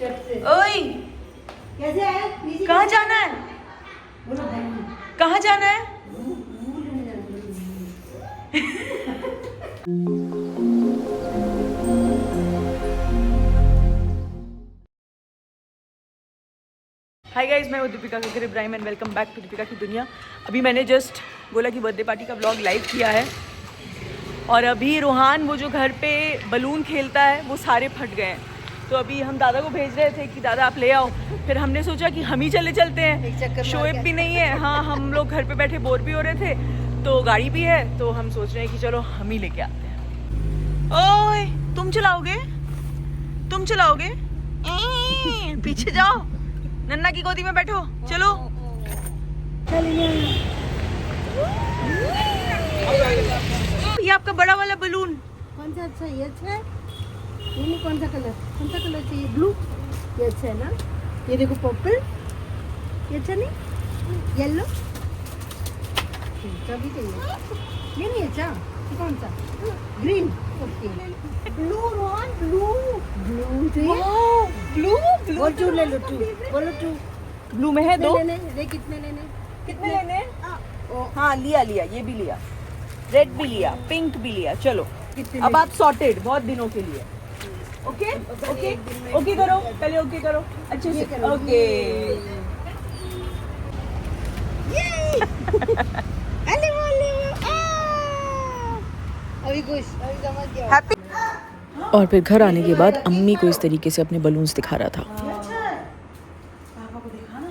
ओए कैसे है? कहाँ जाना है? कहाँ जाना है? हाय गाइस, मैं हूँ Dipika Kakkar Ibrahim and welcome back to Dipika की दुनिया। अभी मैंने जस्ट बोला कि बर्थडे पार्टी का व्लॉग लाइव किया है और अभी रोहान वो जो घर पे बलून खेलता है वो सारे फट गए हैं। तो अभी हम दादा को भेज रहे थे कि दादा आप ले आओ। फिर हमने सोचा कि हम ही चलते हैं, शोएब भी नहीं है। हाँ, हम लोग घर पे बैठे बोर भी हो रहे थे, तो गाड़ी भी है, तो हम सोच रहे हैं कि चलो हम ही लेके आते हैं। ओए तुम चलाओगे? पीछे जाओ, नन्ना की गोदी में बैठो, चलो। ये आपका बड़ा वाला बलून कौन सा अच्छा है? ये अच्छा है? ये कौन सा कलर चाहिए? ब्लू, ये अच्छा है ना? ये देखो पर्पल, ये अच्छा नहीं? येलो भी चाहिए। ये नहीं अच्छा? ये कौन सा? Green, okay. Blue Rohan, blue चाहिए? ब्लू बोलो टू ले लो, टू बोलो, टू ब्लू में है दो। ले कितने लेने? लेने? हाँ, लिया ये भी लिया, रेड भी लिया, पिंक भी लिया। चलो अब आप सॉर्टेड बहुत दिनों के लिए। ओके करो, पहले ओके करो अच्छे से। ओके अभी खुश, अभी समझ गया। हैप्पी। और फिर घर आने के बाद अम्मी को इस तरीके से अपने बलून्स दिखा रहा था। पापा को देखा ना,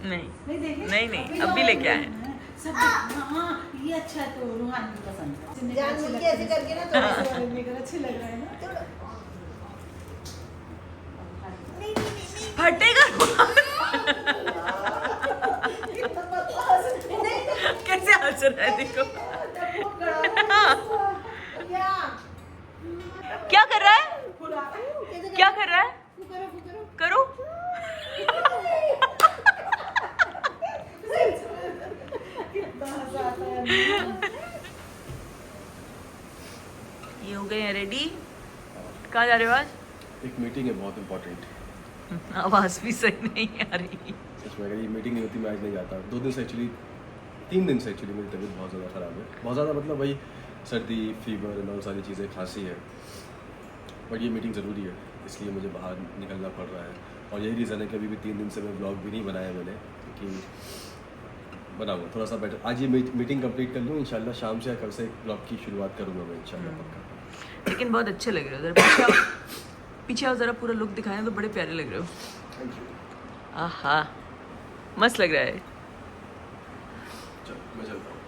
नहीं अब भी लेके आए हैं। हाँ, ये अच्छा है, तो रूहान की पसंद है। जान मुझे ऐसे करके ना थोड़ा सा मेरे अच्छे लग रहा है ना। फटेगा कैसे हंस रहा है, देखो क्या कर रहा है? करो ये हो गए हैं रेडी। कहाँ जा रहे हो आज? एक मीटिंग है बहुत इम्पोर्टेंट। आवाज़ भी सही नहीं आ रही। सच में अगर ये मीटिंग नहीं होती मैं आज नहीं जाता। 2 दिन से एक्चुअली 3 दिन से एक्चुअली मेरी तबीयत बहुत ज़्यादा ख़राब है। बहुत ज़्यादा मतलब वही सर्दी, फीवर एंड और सारी चीज़ें, खांसी है। बट ये मीटिंग ज़रूरी है, इसलिए मुझे बाहर निकलना पड़ रहा है। और यही रीज़न है कि अभी भी 3 दिन से मैं ब्लॉग भी नहीं बनाया मैंने, क्योंकि बनाऊँगा थोड़ा सा बेटर। आज ये मीटिंग कंप्लीट कर लूँ, इंशाल्लाह शाम से या कल से ब्लॉग की शुरुआत करूँगा मैं इंशाल्लाह पक्का। लेकिन बहुत अच्छे लग रहे हो, पीछे आओ जरा, पूरा लुक दिखाएं तो बड़े प्यारे लग रहे हो। Thank you. आहा, मस्त लग रहा है। चलो मैं चलता हूँ,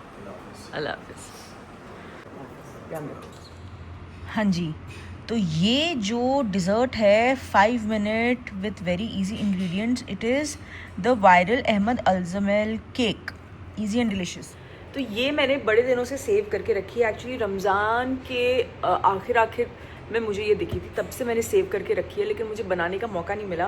अल्लाह हाफिज़। हाँ जी, तो ये जो डिज़र्ट है 5 minute with very easy ingredients, it is the viral Ahmed Aljamel cake, easy and delicious. तो ये मैंने बड़े दिनों से सेव करके रखी है। एक्चुअली रमज़ान के आखिर में मुझे ये दिखी थी, तब से मैंने सेव करके रखी है, लेकिन मुझे बनाने का मौका नहीं मिला।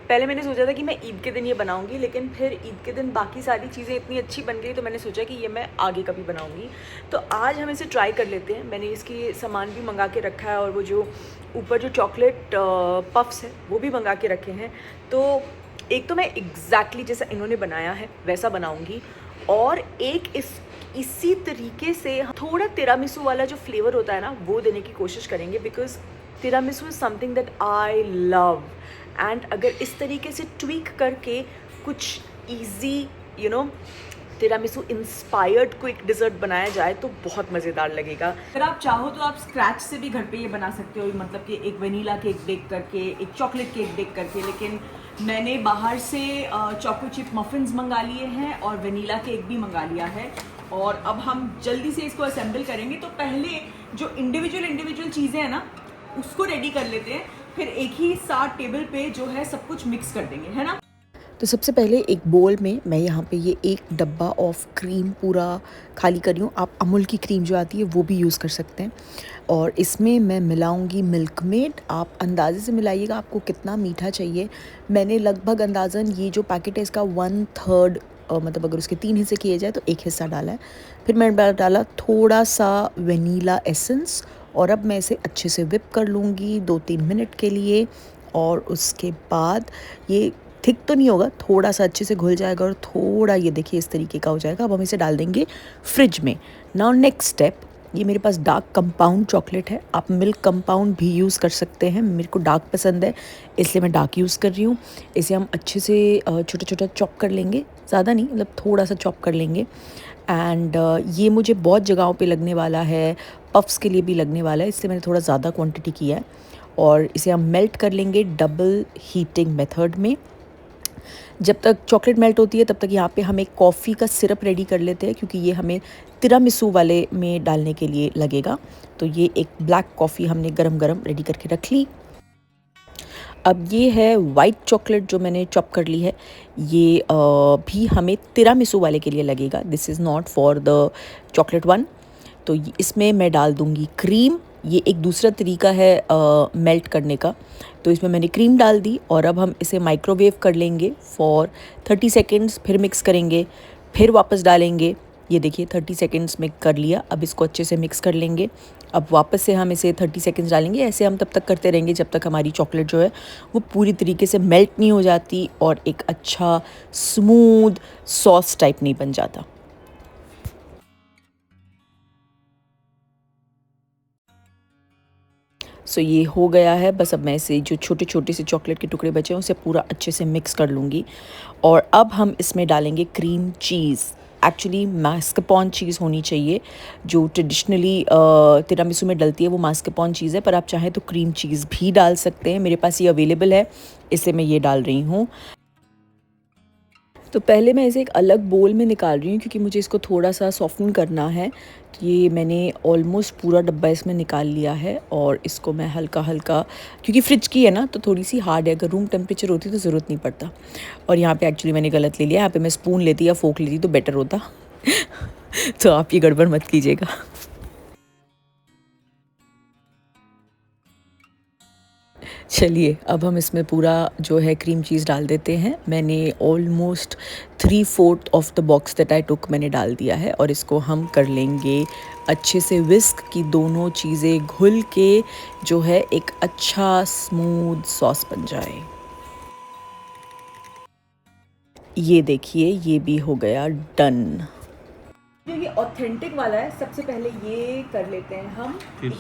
पहले मैंने सोचा था कि मैं ईद के दिन ये बनाऊंगी, लेकिन फिर ईद के दिन बाकी सारी चीज़ें इतनी अच्छी बन गई तो मैंने सोचा कि ये मैं आगे कभी बनाऊंगी। तो आज हम इसे ट्राई कर लेते हैं। मैंने इसकी सामान भी मंगा के रखा है और वो जो ऊपर जो चॉकलेट पफ्स है वो भी मंगा के रखे हैं। तो एक तो मैं एग्जैक्टली जैसा इन्होंने बनाया है वैसा बनाऊँगी, और एक इसी तरीके से थोड़ा तिरामिसू वाला जो फ्लेवर होता है ना वो देने की कोशिश करेंगे, because tiramisu is something that I love. And अगर इस तरीके से ट्वीक करके कुछ easy tiramisu inspired quick dessert बनाया जाए तो बहुत मज़ेदार लगेगा। अगर आप चाहो तो आप स्क्रैच से भी घर पे ये बना सकते हो, मतलब कि एक वनीला केक बेक करके, एक चॉकलेट केक बेक करके। लेकिन मैंने बाहर से चॉको चिप मफिन्स मंगा लिए हैं और वनीला केक भी मंगा लिया है, और अब हम जल्दी से इसको असेंबल करेंगे। तो पहले जो इंडिविजुअल चीज़ें हैं ना उसको रेडी कर लेते हैं, फिर एक ही साथ टेबल पे जो है सब कुछ मिक्स कर देंगे, है ना। तो सबसे पहले एक बोल में मैं यहाँ पे ये एक डब्बा ऑफ क्रीम पूरा खाली कर रही हूँ। आप अमूल की क्रीम जो आती है वो भी यूज़ कर सकते हैं। और इसमें मैं मिलाऊंगी मिल्क मेड। आप अंदाजे से मिलाइएगा आपको कितना मीठा चाहिए। मैंने लगभग अंदाज़न ये जो पैकेट है इसका 1/3 मतलब अगर उसके 3 हिस्से किए जाए तो 1 हिस्सा डाला है। फिर मैंने डाला थोड़ा सा वनीला एसेंस, और अब मैं इसे अच्छे से विप कर लूँगी 2-3 मिनट के लिए। और उसके बाद ये थिक तो नहीं होगा, थोड़ा सा अच्छे से घुल जाएगा और थोड़ा ये देखिए इस तरीके का हो जाएगा। अब हम इसे डाल देंगे फ्रिज में। नाउ नेक्स्ट स्टेप, ये मेरे पास डार्क कंपाउंड चॉकलेट है, आप मिल्क कंपाउंड भी यूज़ कर सकते हैं। मेरे को डार्क पसंद है इसलिए मैं डार्क यूज़ कर रही हूँ। इसे हम अच्छे से छोटा छोटा चॉप कर लेंगे, ज़्यादा नहीं, मतलब थोड़ा सा चॉप कर लेंगे। एंड ये मुझे बहुत जगहों पे लगने वाला है, पफ्स के लिए भी लगने वाला है, इसलिए मैंने थोड़ा ज़्यादा क्वांटिटी किया है। और इसे हम मेल्ट कर लेंगे डबल हीटिंग मेथड में। जब तक चॉकलेट मेल्ट होती है तब तक यहाँ पे हम एक कॉफ़ी का सिरप रेडी कर लेते हैं, क्योंकि ये हमें तिरामिसू वाले में डालने के लिए लगेगा। तो ये एक ब्लैक कॉफ़ी हमने गरम गरम रेडी करके रख ली। अब ये है वाइट चॉकलेट जो मैंने चॉप कर ली है, ये भी हमें तिरामिसू वाले के लिए लगेगा। This is not for the chocolate one. तो इसमें मैं डाल दूँगी क्रीम। ये एक दूसरा तरीका है मेल्ट करने का। तो इसमें मैंने क्रीम डाल दी और अब हम इसे माइक्रोवेव कर लेंगे फॉर 30 सेकेंड्स, फिर मिक्स करेंगे, फिर वापस डालेंगे। ये देखिए 30 सेकेंड्स में कर लिया। अब इसको अच्छे से मिक्स कर लेंगे। अब वापस से हम इसे 30 सेकेंड्स डालेंगे। ऐसे हम तब तक करते रहेंगे जब तक हमारी चॉकलेट जो है वो पूरी तरीके से मेल्ट नहीं हो जाती और एक अच्छा स्मूथ सॉस टाइप नहीं बन जाता। सो ये हो गया है। बस अब मैं इसे जो छोटे छोटे से चॉकलेट के टुकड़े बचे हैं उसे पूरा अच्छे से मिक्स कर लूँगी। और अब हम इसमें डालेंगे क्रीम चीज़। एक्चुअली मास्करपोन चीज़ होनी चाहिए, जो ट्रेडिशनली तिरामिसू में डलती है वो मास्करपोन चीज़ है, पर आप चाहें तो क्रीम चीज़ भी डाल सकते हैं। मेरे पास ये अवेलेबल है इसलिए मैं ये डाल रही हूँ। तो पहले मैं इसे एक अलग बोल में निकाल रही हूँ क्योंकि मुझे इसको थोड़ा सा सॉफ्टन करना है। तो ये मैंने ऑलमोस्ट पूरा डब्बा इसमें निकाल लिया है और इसको मैं हल्का हल्का, क्योंकि फ्रिज की है ना तो थोड़ी सी हार्ड है, अगर रूम टेम्परेचर होती तो ज़रूरत नहीं पड़ता। और यहाँ पे एक्चुअली मैंने गलत ले लिया, यहाँ पे मैं स्पून लेती या फोक लेती तो बेटर होता। तो आप ये गड़बड़ मत कीजिएगा। चलिए अब हम इसमें पूरा जो है क्रीम चीज़ डाल देते हैं। मैंने almost 3/4 of the box that I took मैंने डाल दिया है और इसको हम कर लेंगे अच्छे से विस्क की दोनों चीज़ें घुल के जो है एक अच्छा स्मूथ सॉस बन जाए। ये देखिए ये भी हो गया डन। जो ये ऑथेंटिक वाला है सबसे पहले ये कर लेते हैं हम। फिर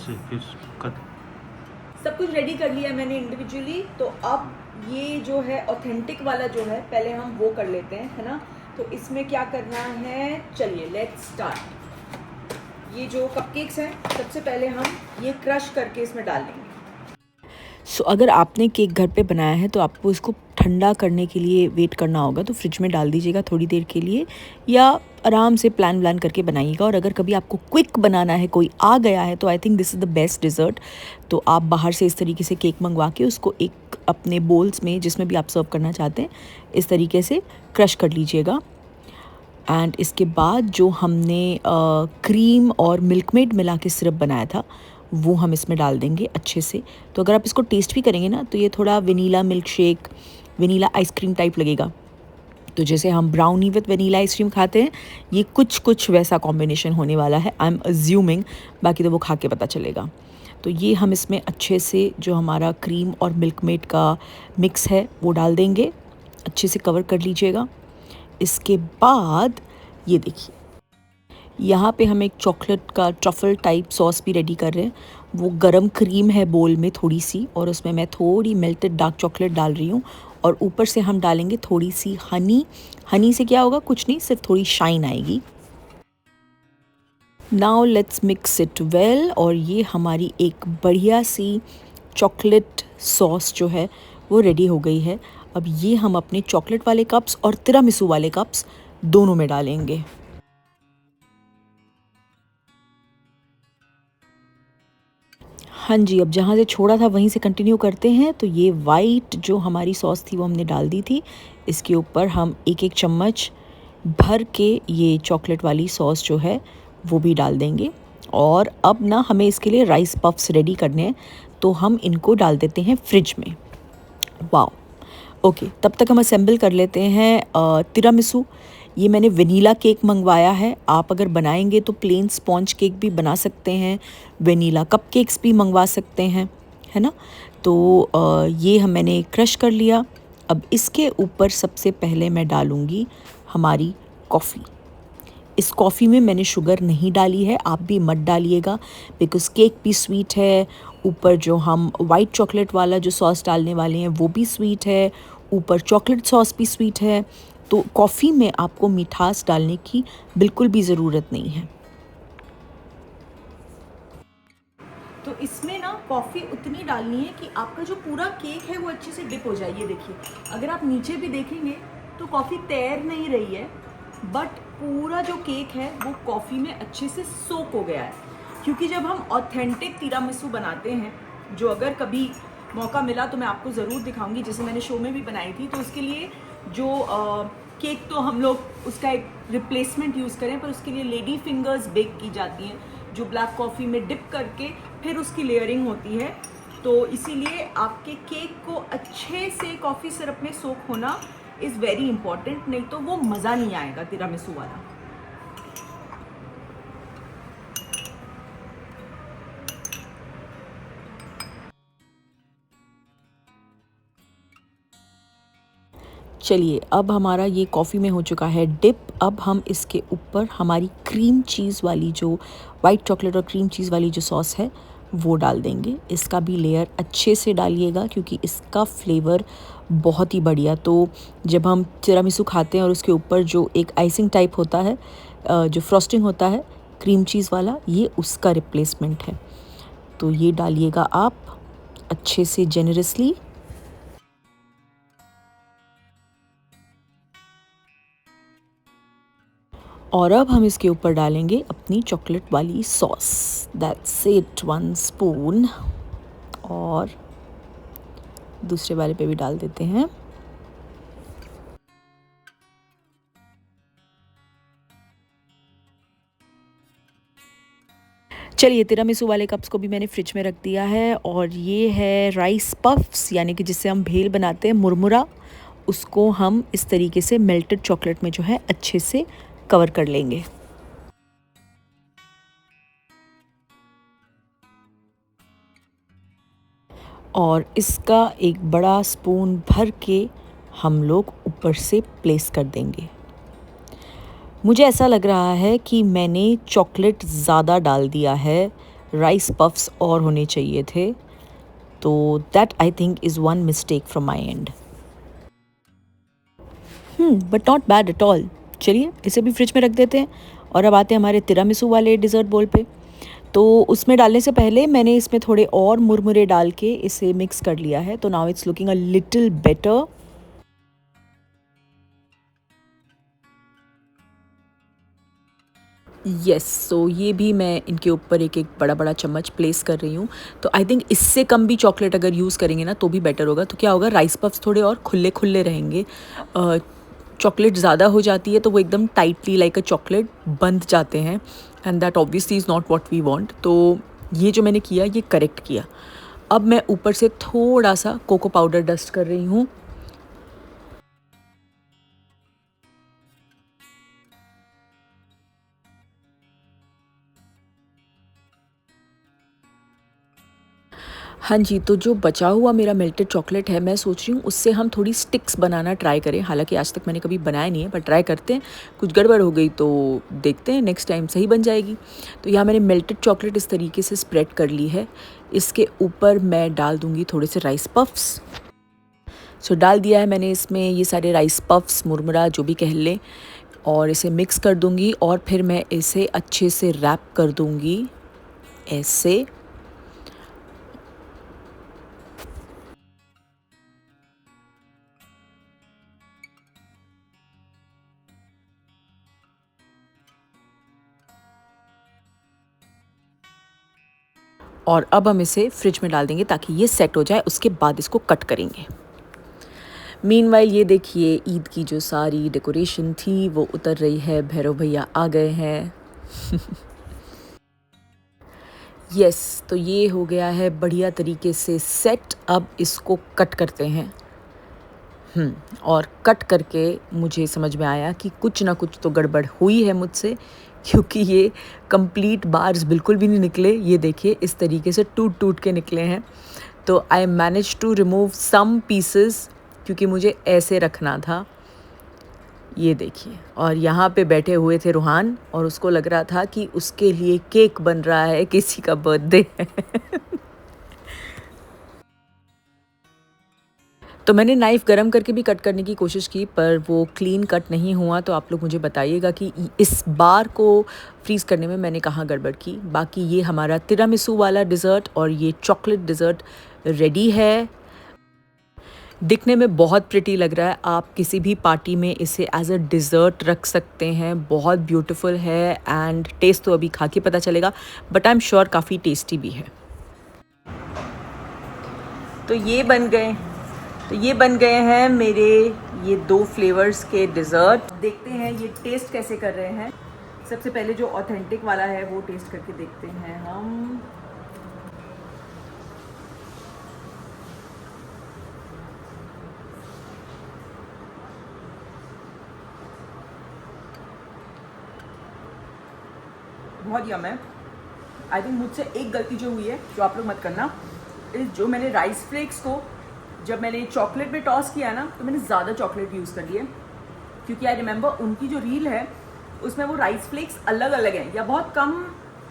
सब कुछ रेडी कर लिया मैंने इंडिविजुअली। तो अब ये जो है ऑथेंटिक वाला जो है पहले हम वो कर लेते हैं, है ना। तो इसमें क्या करना है, चलिए लेट्स स्टार्ट। ये जो कपकेक्स हैं सबसे पहले हम ये क्रश करके इसमें डाल लेंगे। सो अगर आपने केक घर पे बनाया है तो आपको इसको ठंडा करने के लिए वेट करना होगा, तो फ्रिज में डाल दीजिएगा थोड़ी देर के लिए, या आराम से प्लान करके बनाइएगा। और अगर कभी आपको क्विक बनाना है, कोई आ गया है, तो I think this is the best dessert. तो आप बाहर से इस तरीके से केक मंगवा के उसको एक अपने बोल्स में जिसमें भी आप सर्व करना चाहते हैं इस तरीके से क्रश कर लीजिएगा। एंड इसके बाद जो हमने क्रीम और मिल्कमेड मिला के सिरप बनाया था वो हम इसमें डाल देंगे अच्छे से। तो अगर आप इसको टेस्ट भी करेंगे ना तो ये थोड़ा vanilla milk shake, vanilla ice cream type लगेगा। तो जैसे हम ब्राउनी विद वनीला आइसक्रीम खाते हैं, ये कुछ वैसा कॉम्बिनेशन होने वाला है, आई एम अज्यूमिंग, बाकी तो वो खा के पता चलेगा। तो ये हम इसमें अच्छे से जो हमारा क्रीम और मिल्कमेड का मिक्स है वो डाल देंगे, अच्छे से कवर कर लीजिएगा। इसके बाद ये देखिए यहाँ पे हम एक चॉकलेट का ट्रफल टाइप सॉस भी रेडी कर रहे हैं। वो गरम क्रीम है बोल में थोड़ी सी, और उसमें मैं थोड़ी मेल्टेड डार्क चॉकलेट डाल रही हूँ और ऊपर से हम डालेंगे थोड़ी सी हनी। हनी से क्या होगा, कुछ नहीं, सिर्फ थोड़ी शाइन आएगी। Now let's mix it well. और ये हमारी एक बढ़िया सी चॉकलेट सॉस जो है वो रेडी हो गई है। अब ये हम अपने चॉकलेट वाले कप्स और तिरामिसू वाले कप्स दोनों में डालेंगे। हाँ जी, अब जहाँ से छोड़ा था वहीं से कंटिन्यू करते हैं। तो ये वाइट जो हमारी सॉस थी वो हमने डाल दी थी। इसके ऊपर हम एक चम्मच भर के ये चॉकलेट वाली सॉस जो है वो भी डाल देंगे। और अब ना हमें इसके लिए राइस पफ्स रेडी करने हैं, तो हम इनको डाल देते हैं फ्रिज में। वाओ, ओके, तब तक हम असेंबल कर लेते हैं तिरामिसू। ये मैंने वनीला केक मंगवाया है। आप अगर बनाएंगे तो प्लेन स्पॉन्ज केक भी बना सकते हैं, वनीला कपकेक्स भी मंगवा सकते हैं, है ना। तो ये मैंने क्रश कर लिया। अब इसके ऊपर सबसे पहले मैं डालूँगी हमारी कॉफ़ी। इस कॉफ़ी में मैंने शुगर नहीं डाली है, आप भी मत डालिएगा बिकॉज़ केक भी स्वीट है। ऊपर जो हम वाइट चॉकलेट वाला जो सॉस डालने वाले हैं वो भी स्वीट है, ऊपर चॉकलेट सॉस भी स्वीट है। तो कॉफ़ी में आपको मिठास डालने की बिल्कुल भी ज़रूरत नहीं है। तो इसमें ना कॉफ़ी उतनी डालनी है कि आपका जो पूरा केक है वो अच्छे से डिप हो जाए। ये देखिए, अगर आप नीचे भी देखेंगे तो कॉफ़ी तैर नहीं रही है, बट पूरा जो केक है वो कॉफ़ी में अच्छे से सोक हो गया है। क्योंकि जब हम ऑथेंटिक तिरामिसू बनाते हैं, जो अगर कभी मौका मिला तो मैं आपको ज़रूर दिखाऊंगी, जैसे मैंने शो में भी बनाई थी, तो उसके लिए जो केक तो हम लोग उसका एक रिप्लेसमेंट यूज़ करें, पर उसके लिए लेडी फिंगर्स बेक की जाती हैं, जो ब्लैक कॉफ़ी में डिप करके फिर उसकी लेयरिंग होती है। तो इसीलिए आपके केक को अच्छे से कॉफ़ी सिरप में सोक होना इज़ वेरी इंपॉर्टेंट, नहीं तो वो मज़ा नहीं आएगा तिरामिसू वाला। चलिए, अब हमारा ये कॉफ़ी में हो चुका है डिप। अब हम इसके ऊपर हमारी क्रीम चीज़ वाली जो वाइट चॉकलेट और क्रीम चीज़ वाली जो सॉस है वो डाल देंगे। इसका भी लेयर अच्छे से डालिएगा क्योंकि इसका फ्लेवर बहुत ही बढ़िया। तो जब हम तिरामिसू खाते हैं और उसके ऊपर जो एक आइसिंग टाइप होता है, जो फ्रॉस्टिंग होता है क्रीम चीज़ वाला, ये उसका रिप्लेसमेंट है। तो ये डालिएगा आप अच्छे से जेनरसली। और अब हम इसके ऊपर डालेंगे अपनी चॉकलेट वाली सॉस। That's it, 1 spoon. और दूसरे वाले पे भी डाल देते हैं। चलिए, तिरामिसू वाले कप्स को भी मैंने फ्रिज में रख दिया है। और ये है राइस पफ्स, यानी कि जिससे हम भेल बनाते हैं, मुरमुरा। उसको हम इस तरीके से मेल्टेड चॉकलेट में जो है अच्छे से कवर कर लेंगे। और इसका एक बड़ा स्पून भर के हम लोग ऊपर से प्लेस कर देंगे। मुझे ऐसा लग रहा है कि मैंने चॉकलेट ज़्यादा डाल दिया है, राइस पफ्स और होने चाहिए थे। तो that I think is one mistake from my and, but not bad at all. चलिए, इसे भी फ्रिज में रख देते हैं। और अब आते हैं हमारे तिरामिसू वाले डिज़र्ट बोल पे। तो उसमें डालने से पहले मैंने इसमें थोड़े और मुरमुरे डाल के इसे मिक्स कर लिया है। तो now it's looking a little better. Yes, so ये भी मैं इनके ऊपर एक एक बड़ा बड़ा चम्मच प्लेस कर रही हूँ। तो आई थिंक इससे कम भी चॉकलेट अगर यूज़ करेंगे ना तो भी बेटर होगा। तो क्या होगा, राइस पफ्स थोड़े और खुले खुले रहेंगे। चॉकलेट ज़्यादा हो जाती है तो वो एकदम टाइटली लाइक अ चॉकलेट बंध जाते हैं, and that obviously is not what we want. तो ये जो मैंने किया ये करेक्ट किया। अब मैं ऊपर से थोड़ा सा कोको पाउडर डस्ट कर रही हूँ। हाँ जी, तो जो बचा हुआ मेरा मेल्टेड चॉकलेट है, मैं सोच रही हूँ उससे हम थोड़ी स्टिक्स बनाना ट्राई करें। हालांकि आज तक मैंने कभी बनाया नहीं है, पर ट्राई करते हैं। कुछ गड़बड़ हो गई तो देखते हैं, नेक्स्ट टाइम सही बन जाएगी। तो यहाँ मैंने मेल्टेड चॉकलेट इस तरीके से स्प्रेड कर ली है। इसके ऊपर मैं डाल दूँगी थोड़े से राइस पफ्स। सो डाल दिया है मैंने इसमें ये सारे राइस पफ्स, मुरमुरा जो भी कह लें, और इसे मिक्स कर दूँगी। और फिर मैं इसे अच्छे से रैप कर दूँगी ऐसे। और अब हम इसे फ्रिज में डाल देंगे ताकि ये सेट हो जाए, उसके बाद इसको कट करेंगे। मीनवाइल ये देखिए, ईद की जो सारी डेकोरेशन थी वो उतर रही है, भैरव भैया आ गए हैं। यस, तो ये हो गया है बढ़िया तरीके से सेट। अब इसको कट करते हैं। और कट करके मुझे समझ में आया कि कुछ ना कुछ तो गड़बड़ हुई है मुझसे, क्योंकि ये कंप्लीट बार्स बिल्कुल भी नहीं निकले। ये देखिए, इस तरीके से टूट टूट के निकले हैं। तो I manage to remove some pieces क्योंकि मुझे ऐसे रखना था। ये देखिए, और यहाँ पे बैठे हुए थे रूहान और उसको लग रहा था कि उसके लिए केक बन रहा है, किसी का बर्थडे है। तो मैंने नाइफ़ गरम करके भी कट करने की कोशिश की पर वो क्लीन कट नहीं हुआ। तो आप लोग मुझे बताइएगा कि इस बार को फ्रीज़ करने में मैंने कहाँ गड़बड़ की। बाकी ये हमारा तिरामिसू वाला डिज़र्ट और ये चॉकलेट डिज़र्ट रेडी है। दिखने में बहुत प्रिटी लग रहा है, आप किसी भी पार्टी में इसे एज अ डिज़र्ट रख सकते हैं। बहुत ब्यूटीफुल है एंड टेस्ट तो अभी खा के पता चलेगा, बट आई एम श्योर काफ़ी टेस्टी भी है। तो ये बन गए हैं मेरे ये 2 फ्लेवर्स के डिज़र्ट। देखते हैं ये टेस्ट कैसे कर रहे हैं। सबसे पहले जो ऑथेंटिक वाला है वो टेस्ट करके देखते हैं हम। बहुत यम है। आई थिंक मुझसे एक गलती जो हुई है, जो आप लोग मत करना, जो मैंने राइस फ्लेक्स को जब मैंने चॉकलेट में टॉस किया ना तो मैंने ज़्यादा चॉकलेट यूज़ कर लिए, क्योंकि आई रिमेंबर उनकी जो रील है उसमें वो राइस फ्लेक्स अलग अलग हैं या बहुत कम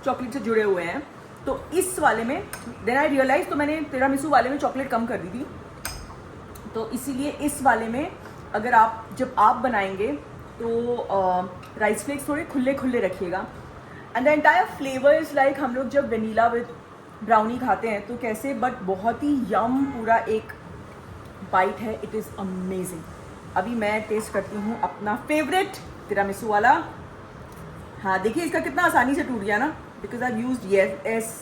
चॉकलेट से जुड़े हुए हैं। तो इस वाले में देन आई रियलाइज, तो मैंने तिरामिसू वाले में चॉकलेट कम कर दी थी। तो इसीलिए इस वाले में अगर जब आप बनाएंगे तो राइस फ्लेक्स थोड़े खुले खुले रखिएगा। And the entire flavour is like हम लोग जब वेनीला विद ब्राउनी खाते हैं तो कैसे, बट बहुत ही यम पूरा एक बाइट है। It is amazing. अभी मैं टेस्ट करती हूँ अपना फेवरेट तिरामिसू वाला। हाँ देखिए इसका कितना आसानी से टूट गया ना, because I used S.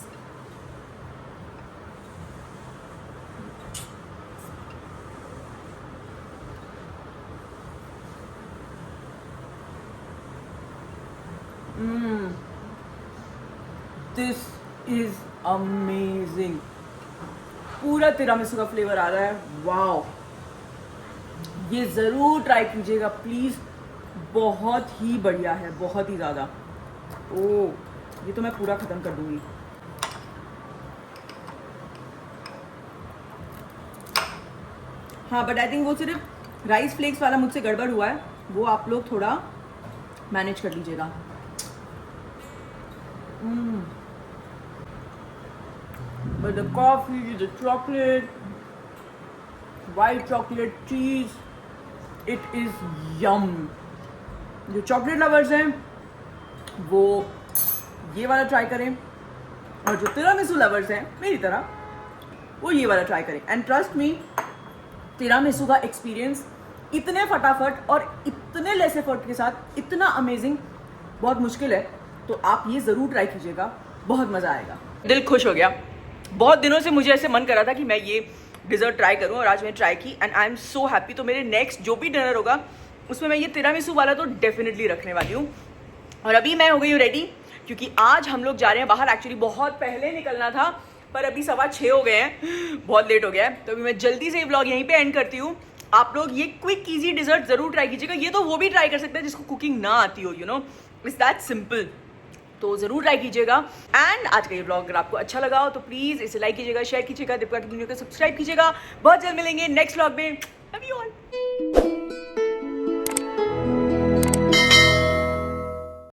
This is amazing. पूरा तिरामिसू का फ्लेवर आ रहा है। वाओ, ये ज़रूर ट्राई कीजिएगा प्लीज़। बहुत ही बढ़िया है, बहुत ही ज़्यादा। ओह, ये तो मैं पूरा ख़त्म कर दूंगी। हाँ बट आई थिंक वो सिर्फ राइस फ्लेक्स वाला मुझसे गड़बड़ हुआ है, वो आप लोग थोड़ा मैनेज कर लीजिएगा। But the coffee, the chocolate, white chocolate, cheese, it is yum. जो चॉकलेट लवर्स हैं वो ये वाला ट्राई करें, और जो तिरामिसू लवर्स हैं मेरी तरह वो ये वाला ट्राई करें। एंड ट्रस्ट मी, तिरामिसू का एक्सपीरियंस इतने फटाफट और इतने लेस एफर्ट के साथ इतना अमेजिंग बहुत मुश्किल है। तो आप ये ज़रूर ट्राई कीजिएगा, बहुत मज़ा आएगा। दिल खुश हो गया। बहुत दिनों से मुझे ऐसे मन करा था कि मैं ये डिज़र्ट ट्राई करूं और आज मैं ट्राई की and I am so happy. तो मेरे नेक्स्ट जो भी डिनर होगा उसमें मैं ये तिरामिसू वाला तो डेफिनेटली रखने वाली हूँ। और अभी मैं हो गई हूँ रेडी, क्योंकि आज हम लोग जा रहे हैं बाहर। एक्चुअली बहुत पहले निकलना था पर अभी 6:15 हो गए हैं, बहुत लेट हो गया है। तो अभी मैं जल्दी से ये व्लॉग यहीं पे एंड करती हूँ। आप लोग ये क्विक ईजी डिज़र्ट ज़रूर ट्राई कीजिएगा। ये तो वो भी ट्राई कर सकते हैं जिसको कुकिंग ना आती हो, you know, it's that simple. तो ज़रूर ट्राई कीजिएगा। एंड आज का ये व्लॉग अगर आपको अच्छा लगा हो तो प्लीज़ इसे लाइक कीजिएगा, शेयर कीजिएगा, दीपिका की वीडियो को सब्सक्राइब कीजिएगा। बहुत जल्द मिलेंगे नेक्स्ट व्लॉग में। Love you all.